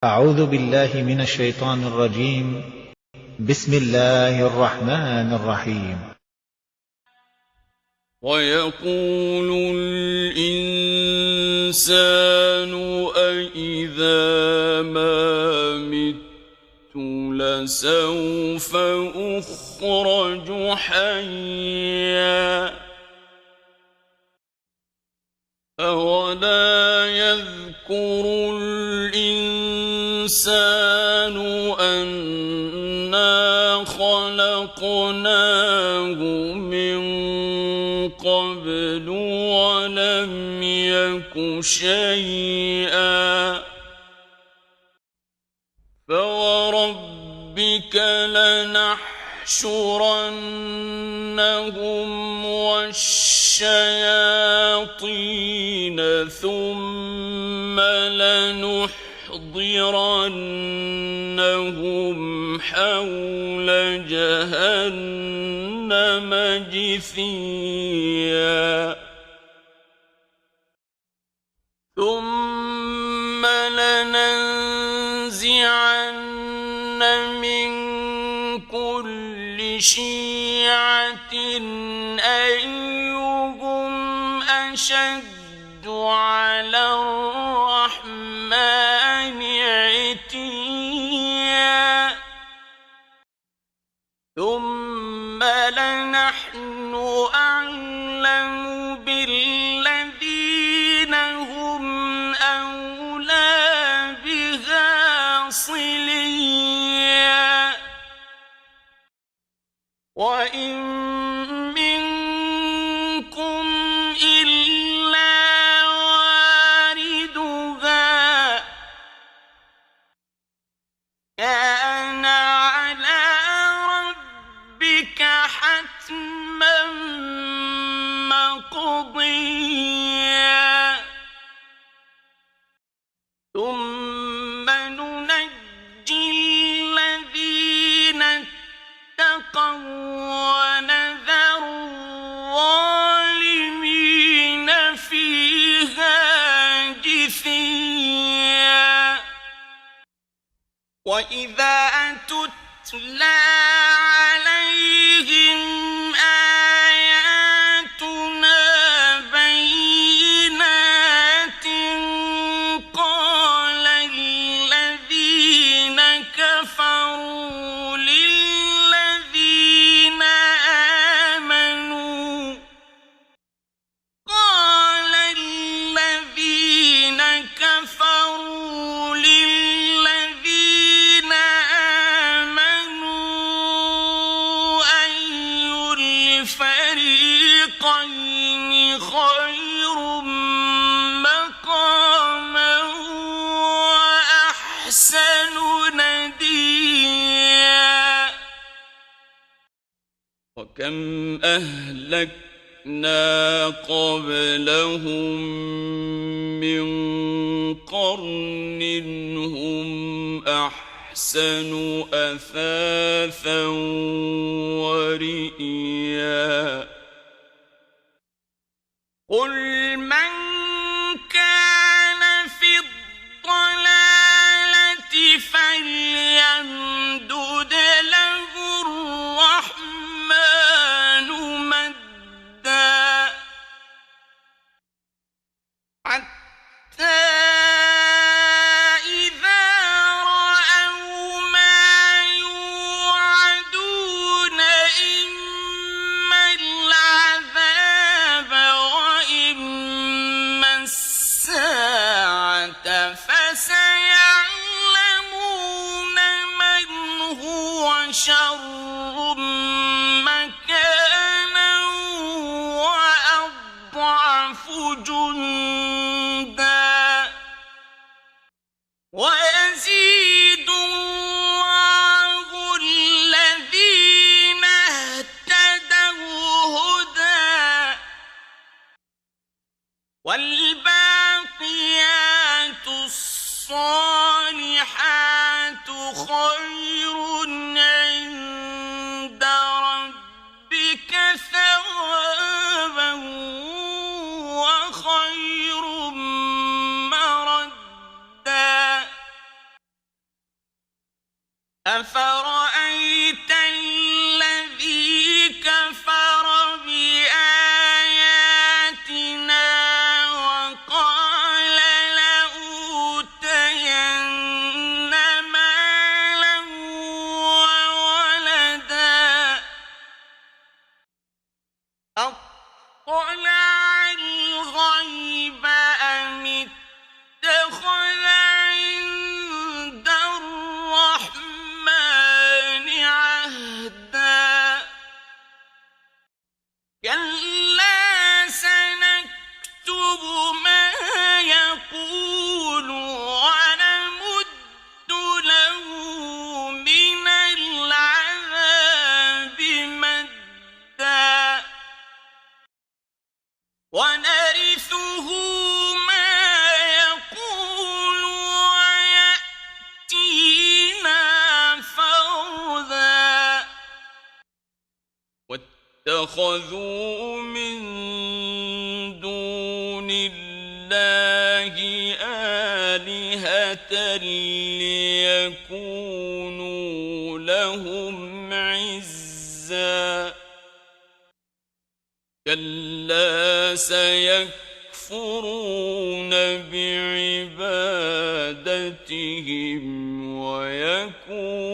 أعوذ بالله من الشيطان الرجيم. بسم الله الرحمن الرحيم. ويقول الإنسان أإذا ما مت لسوف أخرج حيا أولا يذكر الإنسان أنا خلقناه من قبل ولم يك شيئا فوربك لنحشرنهم والشياطين ثم لنحضرنهم حول جهنم جثيا ثم لننزعن من كل شيعة أيهم أشد على الرحمن عتيا ثم لنحن أعلم بالذين هم أولى بها صليا وإن منكم إلا واردها كان على ربك حتما مقضيا ثم ننجي الذين اتقوا ونذر الظالمين فيها جثيا وإذا تتلى عليهم آياتنا بينات قال الذين كفروا للذين آمنوا أي الفريقين خير مقاما وأحسن نديا وكم أهلكنا قبلهم من قرن هم أحسن أثاثا ورئيا قل من كان في الضلالة فليمدد له الرحمن مدا حتى إذا رأوا ما يوعدون إما العذاب وإما الساعة فسيعلمون من هو شر مكانا وأضعف جندا ويزيد الله الذين اهتدوا هدى والباقيات الصالحات خير عند ربك ثوابا وخير أفرأيت الذي كفر بآياتنا وقال لأوتين مالا وولدا أطلع الغيب أم اتخذ عند الرحمن عهدا كلا سنكتب ما يقول ونمد له من العذاب مدا ونرثه ما يقول ويأتينا فردا واتخذوا من دون الله آلهة ليكونوا لهم عزا كلا سيكفرون بعبادتهم ويكونون